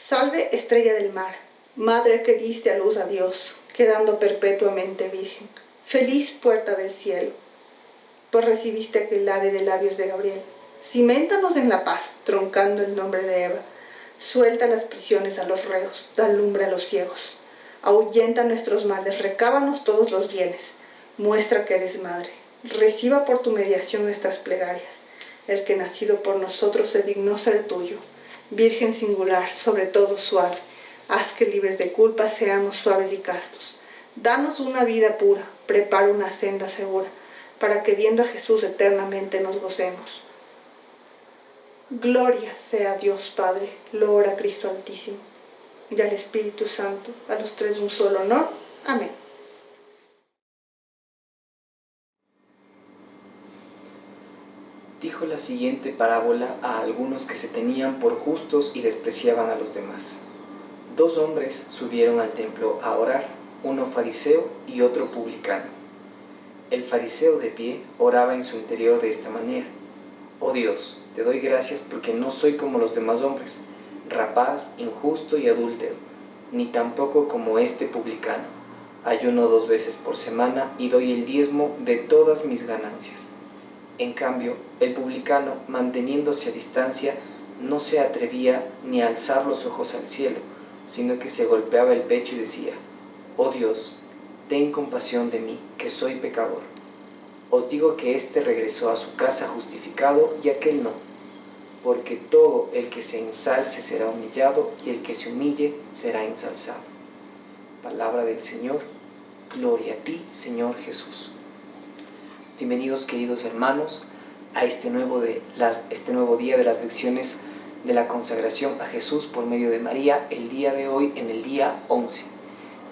Salve, estrella del mar, madre que diste a luz a Dios, quedando perpetuamente virgen. Feliz puerta del cielo, pues recibiste aquel ave de labios de Gabriel. Ciméntanos en la paz, troncando el nombre de Eva. Suelta las prisiones a los reos, da lumbre a los ciegos. Ahuyenta nuestros males, recábanos todos los bienes. Muestra que eres madre. Reciba por tu mediación nuestras plegarias. El que nacido por nosotros se dignó ser tuyo. Virgen singular, sobre todo suave. Haz que libres de culpa seamos suaves y castos. Danos una vida pura, prepara una senda segura, para que viendo a Jesús eternamente nos gocemos. Gloria sea a Dios Padre, loor a Cristo Altísimo, y al Espíritu Santo, a los tres un solo honor. Amén. Dijo la siguiente parábola a algunos que se tenían por justos y despreciaban a los demás. 2 hombres subieron al templo a orar, uno fariseo y otro publicano. El fariseo de pie oraba en su interior de esta manera: Oh Dios, te doy gracias porque no soy como los demás hombres, rapaz, injusto y adúltero, ni tampoco como este publicano. Ayuno 2 veces por semana y doy el diezmo de todas mis ganancias. En cambio, el publicano, manteniéndose a distancia, no se atrevía ni a alzar los ojos al cielo, sino que se golpeaba el pecho y decía: Oh Dios, ten compasión de mí, que soy pecador. Os digo que éste regresó a su casa justificado y aquel no, porque todo el que se ensalce será humillado y el que se humille será ensalzado. Palabra del Señor. Gloria a ti, Señor Jesús. Bienvenidos, queridos hermanos, a este nuevo día de las lecciones de la consagración a Jesús por medio de María, el día de hoy en el día 11.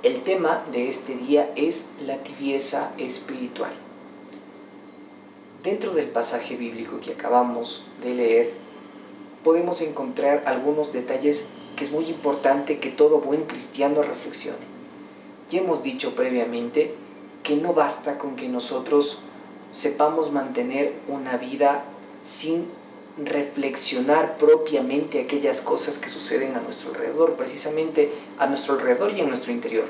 El tema de este día es la tibieza espiritual. Dentro del pasaje bíblico que acabamos de leer, podemos encontrar algunos detalles que es muy importante que todo buen cristiano reflexione. Ya hemos dicho previamente que no basta con que nosotros sepamos mantener una vida sin reflexionar propiamente aquellas cosas que suceden a nuestro alrededor, precisamente a nuestro alrededor y en nuestro interior.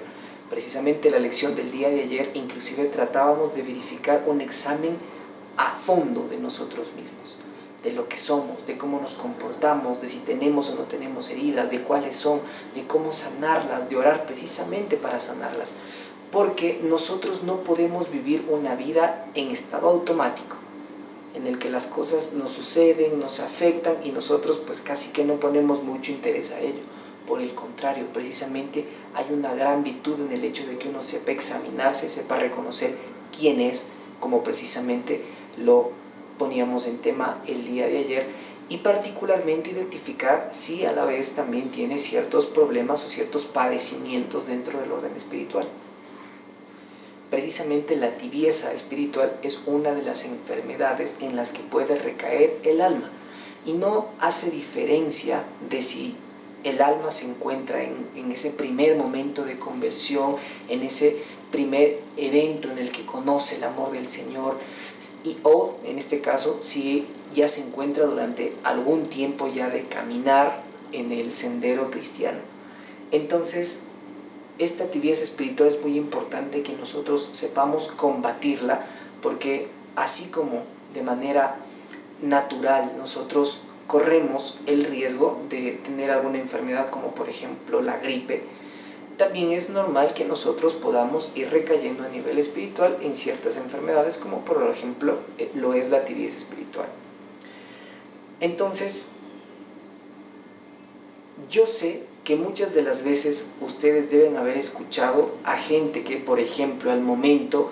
Precisamente la lección del día de ayer inclusive tratábamos de verificar un examen a fondo de nosotros mismos, de lo que somos, de cómo nos comportamos, de si tenemos o no tenemos heridas, de cuáles son, de cómo sanarlas, de orar precisamente para sanarlas. Porque nosotros no podemos vivir una vida en estado automático, en el que las cosas nos suceden, nos afectan y nosotros pues casi que no ponemos mucho interés a ello. Por el contrario, precisamente hay una gran virtud en el hecho de que uno sepa examinarse, sepa reconocer quién es, como precisamente lo poníamos en tema el día de ayer, y particularmente identificar si a la vez también tiene ciertos problemas o ciertos padecimientos dentro del orden espiritual. Precisamente la tibieza espiritual es una de las enfermedades en las que puede recaer el alma, y no hace diferencia de si el alma se encuentra en ese primer momento de conversión, en ese primer evento en el que conoce el amor del Señor, o en este caso si ya se encuentra durante algún tiempo ya de caminar en el sendero cristiano. Entonces, esta tibieza espiritual es muy importante que nosotros sepamos combatirla, porque así como de manera natural nosotros corremos el riesgo de tener alguna enfermedad como por ejemplo la gripe, también es normal que nosotros podamos ir recayendo a nivel espiritual en ciertas enfermedades, como por ejemplo lo es la tibieza espiritual. Entonces, yo sé que muchas de las veces ustedes deben haber escuchado a gente que, por ejemplo, al momento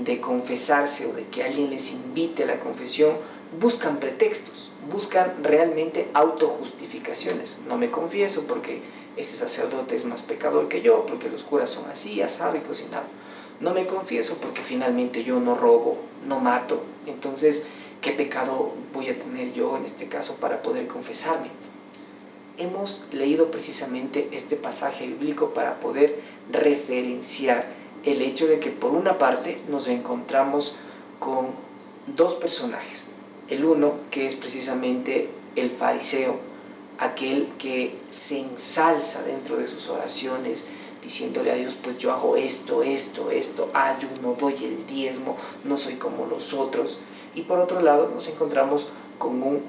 de confesarse o de que alguien les invite a la confesión, buscan pretextos, buscan realmente autojustificaciones. No me confieso porque ese sacerdote es más pecador que yo, porque los curas son así, asado y cocinado. No me confieso porque finalmente yo no robo, no mato. Entonces, ¿qué pecado voy a tener yo en este caso para poder confesarme? Hemos leído precisamente este pasaje bíblico para poder referenciar el hecho de que por una parte nos encontramos con 2 personajes. El uno, que es precisamente el fariseo, aquel que se ensalza dentro de sus oraciones, diciéndole a Dios, pues yo hago esto, ayuno, doy el diezmo, no soy como los otros. Y por otro lado nos encontramos con un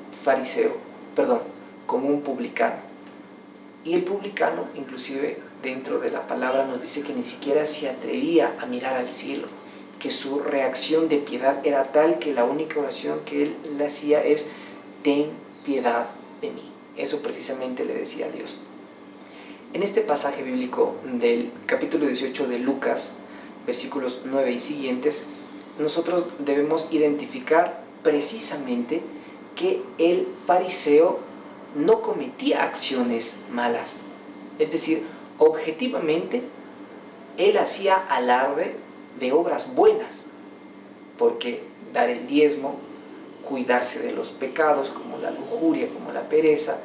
con un publicano. Y el publicano, inclusive dentro de la palabra, nos dice que ni siquiera se atrevía a mirar al cielo, que su reacción de piedad era tal que la única oración que él le hacía es: ten piedad de mí. Eso precisamente le decía a Dios. En este pasaje bíblico del capítulo 18 de Lucas, versículos 9 y siguientes, nosotros debemos identificar precisamente que el fariseo no cometía acciones malas. Es decir, objetivamente, él hacía alarde de obras buenas, porque dar el diezmo, cuidarse de los pecados como la lujuria, como la pereza,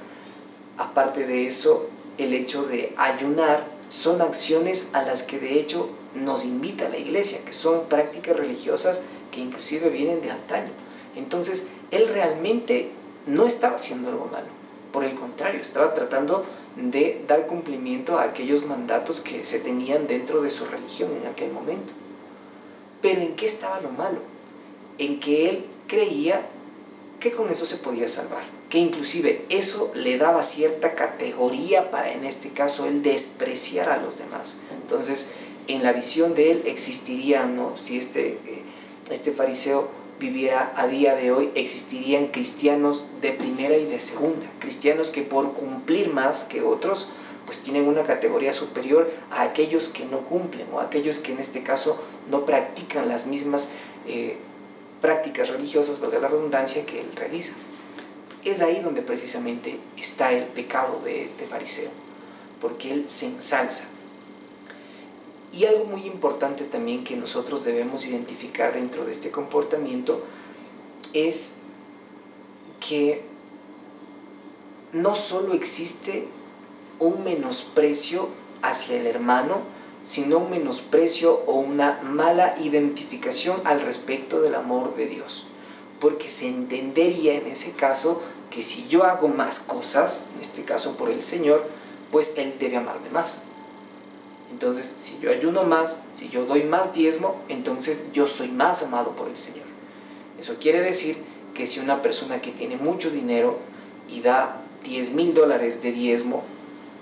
aparte de eso, el hecho de ayunar, son acciones a las que de hecho nos invita la iglesia, que son prácticas religiosas que inclusive vienen de antaño. Entonces, él realmente no estaba haciendo algo malo, por el contrario, estaba tratando de dar cumplimiento a aquellos mandatos que se tenían dentro de su religión en aquel momento. Pero ¿en qué estaba lo malo? En que él creía que con eso se podía salvar, que inclusive eso le daba cierta categoría para, en este caso, él despreciar a los demás. Entonces, en la visión de él existiría, ¿no? Si este fariseo viviera a día de hoy, existirían cristianos de primera y de segunda, cristianos que por cumplir más que otros, pues tienen una categoría superior a aquellos que no cumplen, o a aquellos que en este caso no practican las mismas prácticas religiosas, valga la redundancia, que él realiza. Es ahí donde precisamente está el pecado de fariseo, porque él se ensalza. Y algo muy importante también que nosotros debemos identificar dentro de este comportamiento es que no solo existe un menosprecio hacia el hermano, sino un menosprecio o una mala identificación al respecto del amor de Dios. Porque se entendería en ese caso que si yo hago más cosas, en este caso por el Señor, pues Él debe amarme más. Entonces, si yo ayuno más, si yo doy más diezmo, entonces yo soy más amado por el Señor. Eso quiere decir que si una persona que tiene mucho dinero y da $10,000 de diezmo,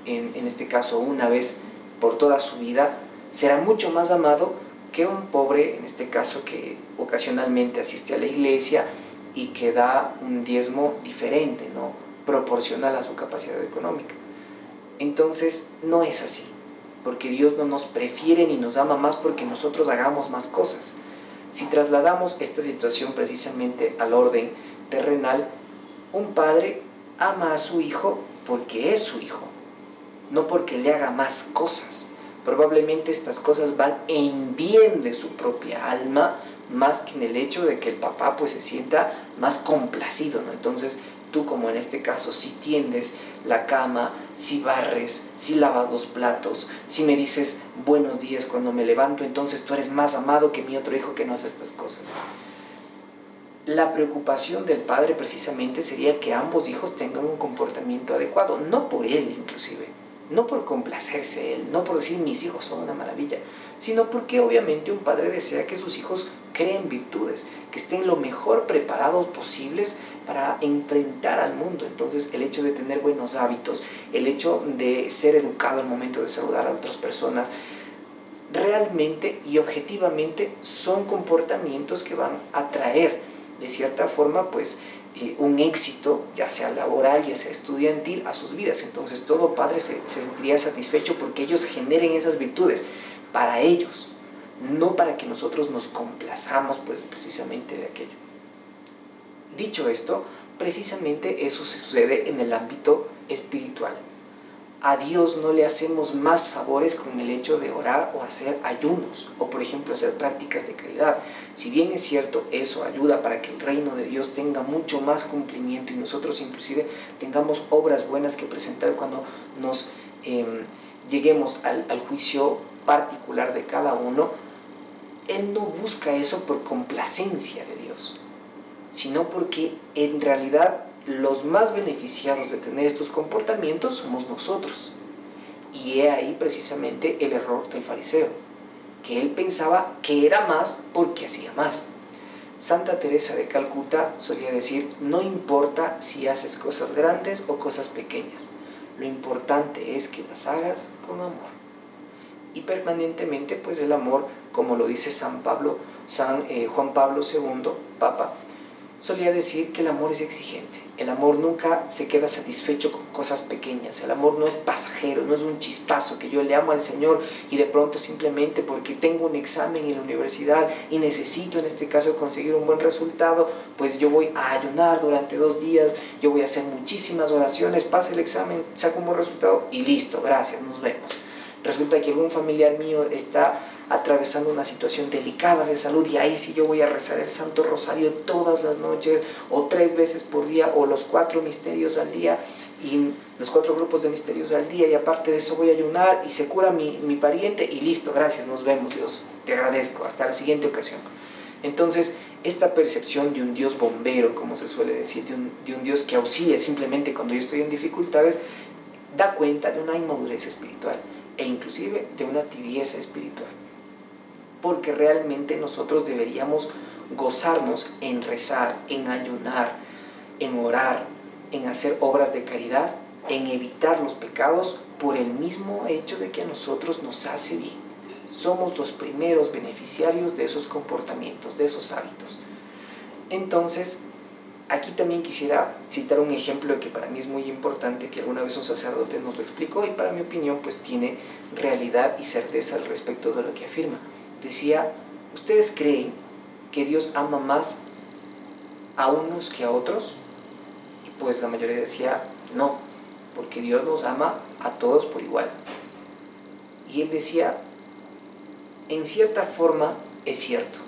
en este caso una vez por toda su vida, será mucho más amado que un pobre, en este caso que ocasionalmente asiste a la iglesia y que da un diezmo diferente, ¿no? Proporcional a su capacidad económica. Entonces, no es así, porque Dios no nos prefiere ni nos ama más porque nosotros hagamos más cosas. Si trasladamos esta situación precisamente al orden terrenal, un padre ama a su hijo porque es su hijo, no porque le haga más cosas. Probablemente estas cosas van en bien de su propia alma, más que en el hecho de que el papá pues se sienta más complacido, ¿no? Entonces tú, como en este caso, si tiendes la cama, si barres, si lavas los platos, si me dices buenos días cuando me levanto, entonces tú eres más amado que mi otro hijo que no hace estas cosas. La preocupación del padre precisamente sería que ambos hijos tengan un comportamiento adecuado, no por él inclusive, no por complacerse él, no por decir mis hijos son una maravilla, sino porque obviamente un padre desea que sus hijos creen virtudes, que estén lo mejor preparados posibles para enfrentar al mundo. Entonces el hecho de tener buenos hábitos, el hecho de ser educado al momento de saludar a otras personas, realmente y objetivamente son comportamientos que van a traer de cierta forma pues un éxito, ya sea laboral, ya sea estudiantil, a sus vidas. Entonces todo padre se sentiría satisfecho porque ellos generen esas virtudes para ellos, no para que nosotros nos complazamos pues precisamente de aquello. Dicho esto, precisamente eso se sucede en el ámbito espiritual. A Dios no le hacemos más favores con el hecho de orar o hacer ayunos, o por ejemplo hacer prácticas de caridad. Si bien es cierto, eso ayuda para que el reino de Dios tenga mucho más cumplimiento y nosotros inclusive tengamos obras buenas que presentar cuando nos lleguemos al juicio particular de cada uno. Él no busca eso por complacencia de Dios, sino porque en realidad los más beneficiados de tener estos comportamientos somos nosotros. Y he ahí precisamente el error del fariseo, que él pensaba que era más porque hacía más. Santa Teresa de Calcuta solía decir: no importa si haces cosas grandes o cosas pequeñas, lo importante es que las hagas con amor. Y permanentemente, pues el amor, como lo dice Juan Pablo II, Papa, solía decir que el amor es exigente. El amor nunca se queda satisfecho con cosas pequeñas. El amor no es pasajero, no es un chispazo que yo le amo al Señor y de pronto simplemente porque tengo un examen en la universidad y necesito en este caso conseguir un buen resultado, pues yo voy a ayunar durante 2 días, yo voy a hacer muchísimas oraciones, pase el examen, saco un buen resultado y listo, gracias, nos vemos. Resulta que algún familiar mío está atravesando una situación delicada de salud y ahí sí yo voy a rezar el Santo Rosario todas las noches o 3 veces por día o los 4 misterios al día y los 4 grupos de misterios al día y aparte de eso voy a ayunar y se cura mi pariente y listo, gracias, nos vemos Dios, te agradezco, hasta la siguiente ocasión. Entonces, esta percepción de un Dios bombero, como se suele decir, de un Dios que auxilia simplemente cuando yo estoy en dificultades, da cuenta de una inmadurez espiritual e inclusive de una tibieza espiritual. Porque realmente nosotros deberíamos gozarnos en rezar, en ayunar, en orar, en hacer obras de caridad, en evitar los pecados por el mismo hecho de que a nosotros nos hace bien. Somos los primeros beneficiarios de esos comportamientos, de esos hábitos. Entonces, aquí también quisiera citar un ejemplo que para mí es muy importante, que alguna vez un sacerdote nos lo explicó y para mi opinión pues tiene realidad y certeza al respecto de lo que afirma. Decía: ¿ustedes creen que Dios ama más a unos que a otros? Y pues la mayoría decía: no, porque Dios nos ama a todos por igual. Y él decía: en cierta forma es cierto,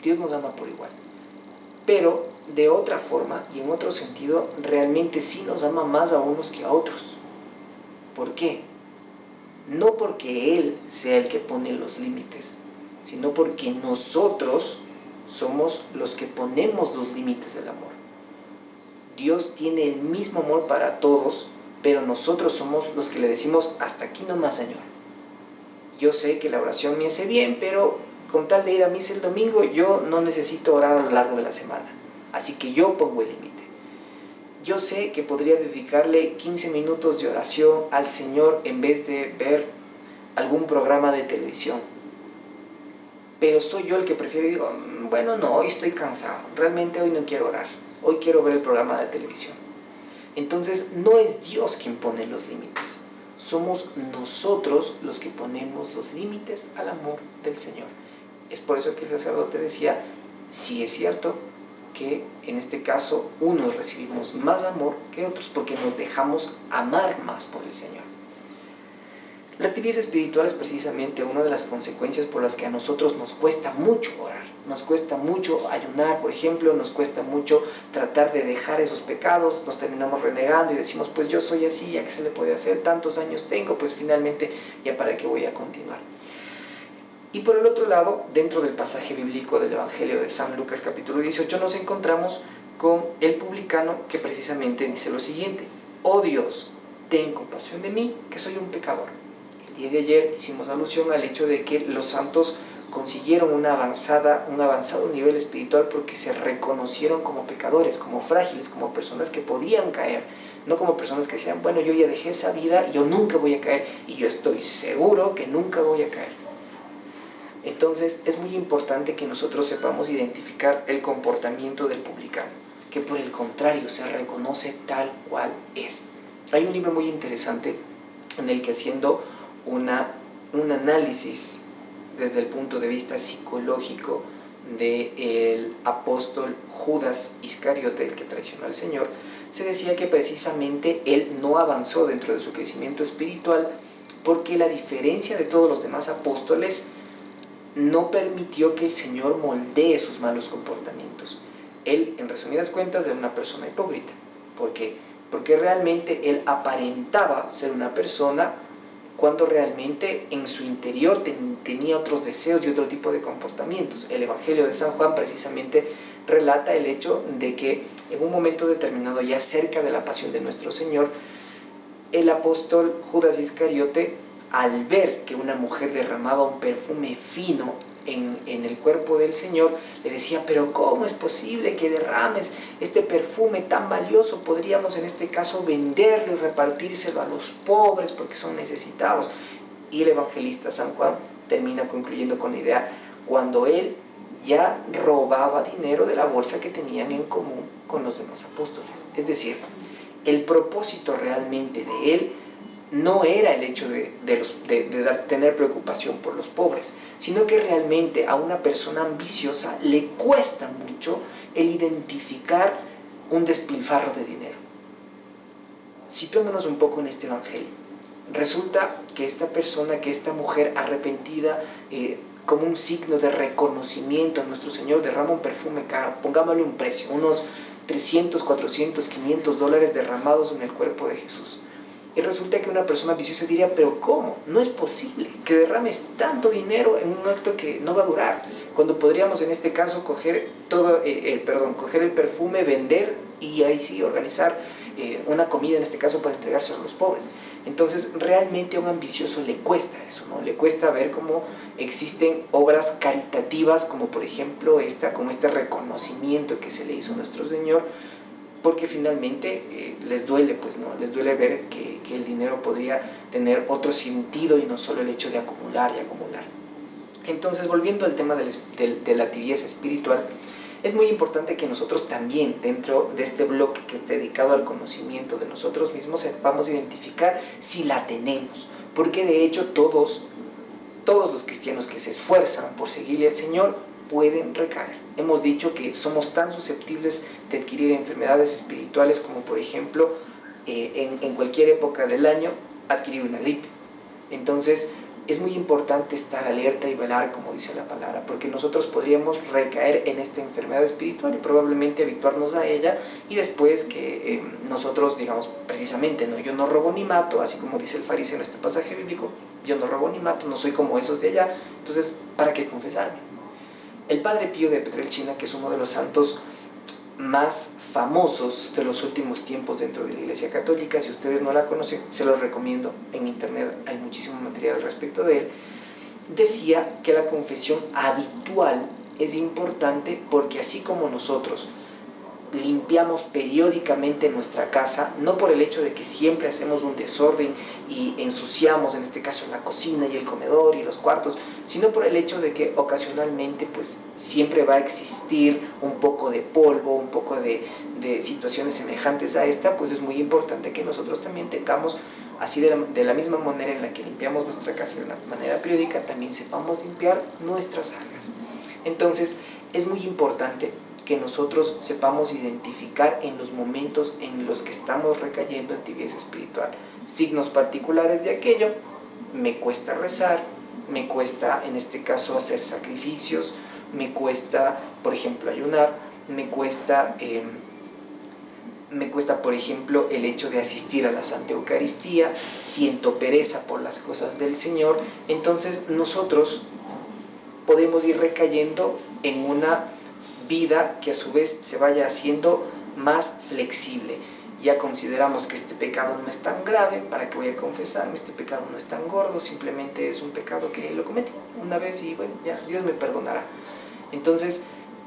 Dios nos ama por igual, pero de otra forma y en otro sentido realmente sí nos ama más a unos que a otros. ¿Por qué? No porque Él sea el que pone los límites, sino porque nosotros somos los que ponemos los límites del amor. Dios tiene el mismo amor para todos, pero nosotros somos los que le decimos: hasta aquí nomás, Señor. Yo sé que la oración me hace bien, pero con tal de ir a misa el domingo, yo no necesito orar a lo largo de la semana. Así que yo pongo el límite. Yo sé que podría dedicarle 15 minutos de oración al Señor en vez de ver algún programa de televisión. Pero soy yo el que prefiero y digo: bueno, no, hoy estoy cansado, realmente hoy no quiero orar, hoy quiero ver el programa de televisión. Entonces no es Dios quien pone los límites, somos nosotros los que ponemos los límites al amor del Señor. Es por eso que el sacerdote decía: sí es cierto que en este caso unos recibimos más amor que otros porque nos dejamos amar más por el Señor. La tibieza espiritual es precisamente una de las consecuencias por las que a nosotros nos cuesta mucho orar, nos cuesta mucho ayunar, por ejemplo, nos cuesta mucho tratar de dejar esos pecados, nos terminamos renegando y decimos: pues yo soy así, ya que se le puede hacer, tantos años tengo, pues finalmente ya para qué voy a continuar. Y por el otro lado, dentro del pasaje bíblico del Evangelio de San Lucas capítulo 18, nos encontramos con el publicano que precisamente dice lo siguiente: oh Dios, ten compasión de mí, que soy un pecador. El día de ayer hicimos alusión al hecho de que los santos consiguieron un avanzado nivel espiritual porque se reconocieron como pecadores, como frágiles, como personas que podían caer, no como personas que decían: bueno, yo ya dejé esa vida y yo nunca voy a caer, y yo estoy seguro que nunca voy a caer. Entonces es muy importante que nosotros sepamos identificar el comportamiento del publicano, que por el contrario se reconoce tal cual es. Hay un libro muy interesante en el que, haciendo un análisis desde el punto de vista psicológico del apóstol Judas Iscariote, el que traicionó al Señor, se decía que precisamente él no avanzó dentro de su crecimiento espiritual porque la diferencia de todos los demás apóstoles no permitió que el Señor moldee sus malos comportamientos. Él, en resumidas cuentas, era una persona hipócrita. ¿Por qué? Porque realmente él aparentaba ser una persona cuando realmente en su interior tenía otros deseos y otro tipo de comportamientos. El Evangelio de San Juan precisamente relata el hecho de que en un momento determinado, ya cerca de la pasión de nuestro Señor, el apóstol Judas Iscariote, al ver que una mujer derramaba un perfume fino en el cuerpo del Señor, le decía, pero ¿cómo es posible que derrames este perfume tan valioso? Podríamos en este caso venderlo y repartírselo a los pobres porque son necesitados. Y el evangelista San Juan termina concluyendo con la idea, cuando él ya robaba dinero de la bolsa que tenían en común con los demás apóstoles. Es decir, el propósito realmente de él no era el hecho de tener preocupación por los pobres, sino que realmente a una persona ambiciosa le cuesta mucho el identificar un despilfarro de dinero. Situémonos un poco en este evangelio. Resulta que esta persona, que esta mujer arrepentida, como un signo de reconocimiento a nuestro Señor, derrama un perfume caro, pongámosle un precio, unos 300, 400, 500 dólares derramados en el cuerpo de Jesús. Y resulta que una persona viciosa diría, pero ¿cómo? No es posible que derrames tanto dinero en un acto que no va a durar, cuando podríamos en este caso coger el perfume, vender y ahí sí organizar una comida en este caso para entregárselo a los pobres. Entonces realmente a un ambicioso le cuesta eso, ¿no? Le cuesta ver cómo existen obras caritativas como por ejemplo como este reconocimiento que se le hizo a nuestro Señor, porque finalmente les duele, pues, ¿no? Les duele ver que el dinero podría tener otro sentido y no solo el hecho de acumular y acumular. Entonces, volviendo al tema de la tibieza espiritual, es muy importante que nosotros también, dentro de este bloque que esté dedicado al conocimiento de nosotros mismos, sepamos identificar si la tenemos, porque de hecho todos los cristianos que se esfuerzan por seguirle al Señor pueden recaer. Hemos dicho que somos tan susceptibles de adquirir enfermedades espirituales como por ejemplo en cualquier época del año adquirir una gripe. Entonces es muy importante estar alerta y velar, como dice la palabra, porque nosotros podríamos recaer en esta enfermedad espiritual y probablemente habituarnos a ella y después que nosotros digamos precisamente, ¿no? Yo no robo ni mato, así como dice el fariseo en este pasaje bíblico, yo no robo ni mato, no soy como esos de allá, entonces ¿para qué confesarme? El Padre Pío de Pietrelcina, que es uno de los santos más famosos de los últimos tiempos dentro de la Iglesia Católica, si ustedes no la conocen, se los recomiendo, en internet hay muchísimo material al respecto de él, decía que la confesión habitual es importante porque así como nosotros limpiamos periódicamente nuestra casa, no por el hecho de que siempre hacemos un desorden y ensuciamos, en este caso la cocina y el comedor y los cuartos, sino por el hecho de que ocasionalmente pues siempre va a existir un poco de polvo, un poco de situaciones semejantes a esta, pues es muy importante que nosotros también tengamos, así de la misma manera en la que limpiamos nuestra casa de una manera periódica, también sepamos limpiar nuestras almas. Entonces es muy importante que nosotros sepamos identificar en los momentos en los que estamos recayendo en tibieza espiritual. Signos particulares de aquello: me cuesta rezar, me cuesta en este caso hacer sacrificios, me cuesta por ejemplo ayunar, me cuesta por ejemplo el hecho de asistir a la Santa Eucaristía, siento pereza por las cosas del Señor. Entonces nosotros podemos ir recayendo en una vida que a su vez se vaya haciendo más flexible. Ya consideramos que este pecado no es tan grave, ¿para qué voy a confesarme? Este pecado no es tan gordo, simplemente es un pecado que lo cometí una vez y bueno, ya Dios me perdonará. Entonces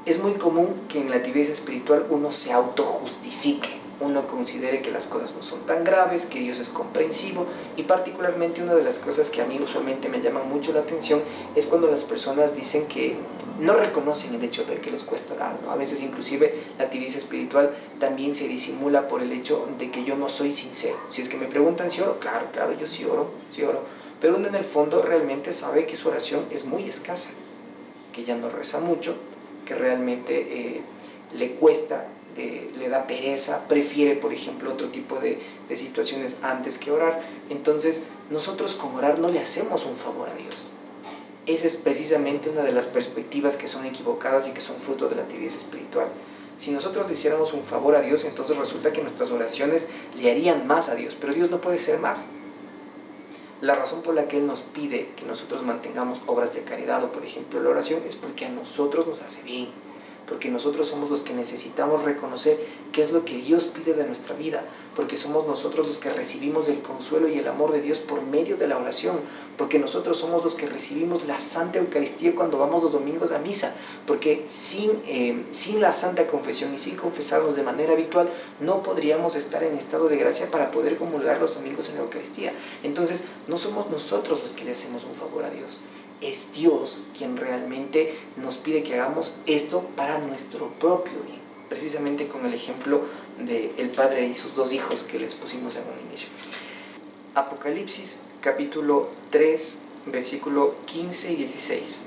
es muy común que en la tibieza espiritual uno se autojustifique, uno considere que las cosas no son tan graves, que Dios es comprensivo, y particularmente una de las cosas que a mí usualmente me llama mucho la atención es cuando las personas dicen que no reconocen el hecho de que les cuesta orar, ¿no? A veces inclusive la tibieza espiritual también se disimula por el hecho de que yo no soy sincero. Si es que me preguntan si oro, claro, yo sí oro, pero uno en el fondo realmente sabe que su oración es muy escasa, que ya no reza mucho, que realmente le cuesta, le da pereza, prefiere por ejemplo otro tipo de situaciones antes que orar. Entonces nosotros con orar no le hacemos un favor a Dios. Esa es precisamente una de las perspectivas que son equivocadas y que son fruto de la tibieza espiritual. Si nosotros le hiciéramos un favor a Dios, entonces resulta que nuestras oraciones le harían más a Dios, pero Dios no puede ser más. La razón por la que Él nos pide que nosotros mantengamos obras de caridad o por ejemplo la oración es porque a nosotros nos hace bien. porque nosotros somos los que necesitamos reconocer qué es lo que Dios pide de nuestra vida, porque somos nosotros los que recibimos el consuelo y el amor de Dios por medio de la oración, porque nosotros somos los que recibimos la Santa Eucaristía cuando vamos los domingos a misa, porque sin la Santa Confesión y sin confesarnos de manera habitual no podríamos estar en estado de gracia para poder comulgar los domingos en la Eucaristía. Entonces no somos nosotros los que le hacemos un favor a Dios, es Dios quien realmente nos pide que hagamos esto para nuestro propio bien, precisamente con el ejemplo del padre y sus dos hijos que les pusimos en un inicio. Apocalipsis capítulo 3 versículo 15 y 16.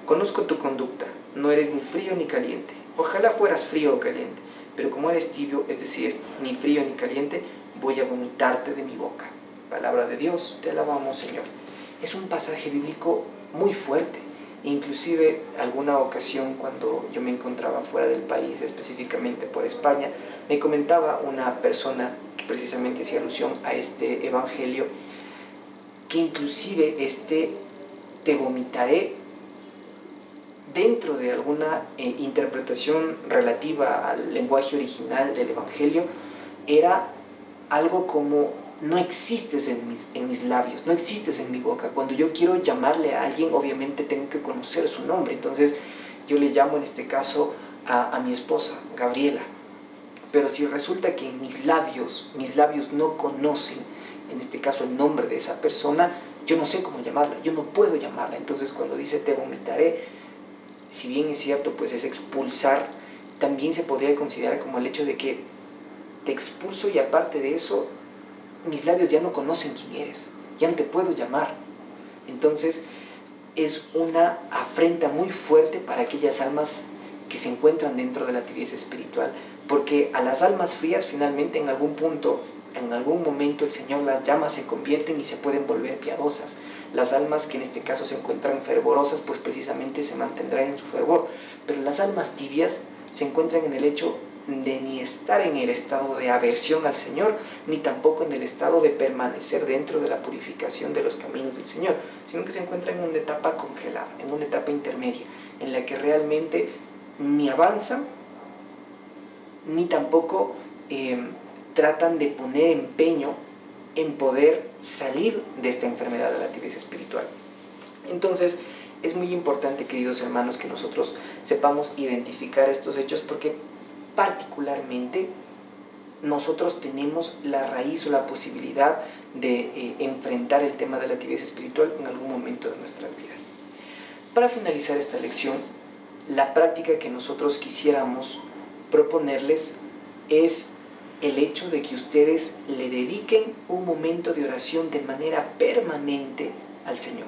Conozco tu conducta, no eres ni frío ni caliente. Ojalá fueras frío o caliente, pero como eres tibio, es decir, ni frío ni caliente, voy a vomitarte de mi boca. Palabra de Dios, te alabamos, Señor. Es un pasaje bíblico muy fuerte. Inclusive alguna ocasión cuando yo me encontraba fuera del país, específicamente por España, me comentaba una persona que precisamente hacía alusión a este evangelio, que inclusive te vomitaré, dentro de alguna interpretación relativa al lenguaje original del evangelio, era algo como: no existes en mis labios, no existes en mi boca. Cuando yo quiero llamarle a alguien, obviamente tengo que conocer su nombre. Entonces yo le llamo en este caso a mi esposa, Gabriela. Pero si resulta que mis labios no conocen, en este caso, el nombre de esa persona, yo no sé cómo llamarla, yo no puedo llamarla. Entonces cuando dice te vomitaré, si bien es cierto, pues es expulsar, también se podría considerar como el hecho de que te expulso y aparte de eso, mis labios ya no conocen quién eres, ya no te puedo llamar. Entonces es una afrenta muy fuerte para aquellas almas que se encuentran dentro de la tibieza espiritual, porque a las almas frías finalmente en algún punto, en algún momento el Señor las llama, se convierten y se pueden volver piadosas. Las almas que en este caso se encuentran fervorosas, pues precisamente se mantendrán en su fervor, pero las almas tibias se encuentran en el hecho de ni estar en el estado de aversión al Señor, ni tampoco en el estado de permanecer dentro de la purificación de los caminos del Señor, sino que se encuentran en una etapa congelada, en una etapa intermedia, en la que realmente ni avanzan, ni tampoco tratan de poner empeño en poder salir de esta enfermedad de la tibieza espiritual. Entonces, es muy importante, queridos hermanos, que nosotros sepamos identificar estos hechos, porque particularmente nosotros tenemos la raíz o la posibilidad de enfrentar el tema de la tibieza espiritual en algún momento de nuestras vidas. Para finalizar esta lección, la práctica que nosotros quisiéramos proponerles es el hecho de que ustedes le dediquen un momento de oración de manera permanente al Señor.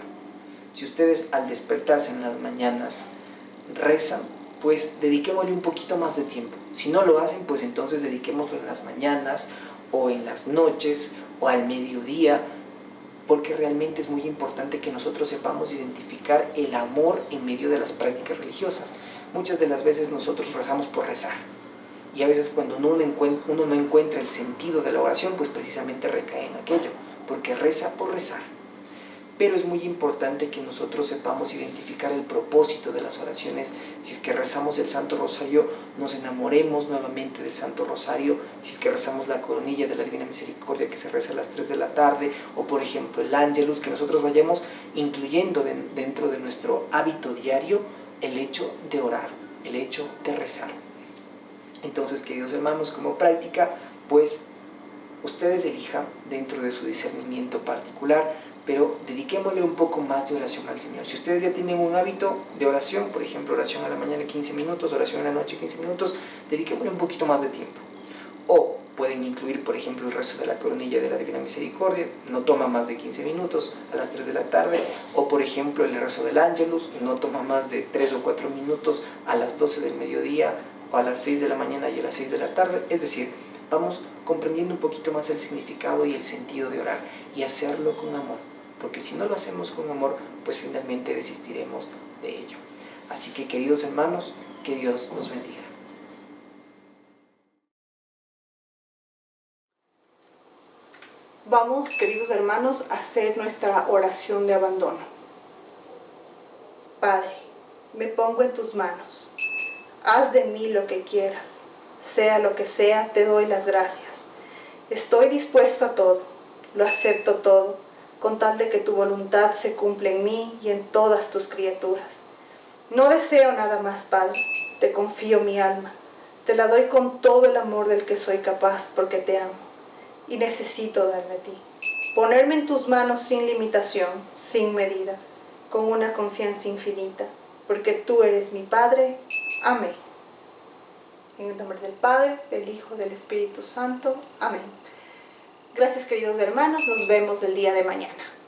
Si ustedes al despertarse en las mañanas rezan, pues dediquémosle un poquito más de tiempo. Si no lo hacen, pues entonces dediquémoslo en las mañanas o en las noches o al mediodía, porque realmente es muy importante que nosotros sepamos identificar el amor en medio de las prácticas religiosas. Muchas de las veces nosotros rezamos por rezar, y a veces cuando uno no encuentra el sentido de la oración, pues precisamente recae en aquello, porque reza por rezar. Pero es muy importante que nosotros sepamos identificar el propósito de las oraciones. Si es que rezamos el Santo Rosario, nos enamoremos nuevamente del Santo Rosario. Si es que rezamos la coronilla de la Divina Misericordia, que se reza a las 3 de la tarde, o por ejemplo el Ángelus, que nosotros vayamos incluyendo dentro de nuestro hábito diario el hecho de orar, el hecho de rezar. Entonces, queridos hermanos, como práctica, pues ustedes elijan dentro de su discernimiento particular, pero dediquémosle un poco más de oración al Señor. Si ustedes ya tienen un hábito de oración, por ejemplo, oración a la mañana 15 minutos, oración a la noche 15 minutos, dediquémosle un poquito más de tiempo. O pueden incluir, por ejemplo, el rezo de la coronilla de la Divina Misericordia, no toma más de 15 minutos a las 3 de la tarde, o por ejemplo el rezo del Ángelus, no toma más de 3 o 4 minutos a las 12 del mediodía, o a las 6 de la mañana y a las 6 de la tarde. Es decir, vamos comprendiendo un poquito más el significado y el sentido de orar, y hacerlo con amor, porque si no lo hacemos con amor, pues finalmente desistiremos de ello. Así que, queridos hermanos, que Dios nos bendiga. Vamos, queridos hermanos, a hacer nuestra oración de abandono. Padre, me pongo en tus manos. haz de mí lo que quieras. Sea lo que sea, te doy las gracias. Estoy dispuesto a todo, lo acepto todo, con tal de que tu voluntad se cumpla en mí y en todas tus criaturas. No deseo nada más, Padre, te confío mi alma, te la doy con todo el amor del que soy capaz, porque te amo, y necesito darme a ti. Ponerme en tus manos sin limitación, sin medida, con una confianza infinita, porque tú eres mi Padre. Amén. En el nombre del Padre, del Hijo, del Espíritu Santo. Amén. Gracias, queridos hermanos. Nos vemos el día de mañana.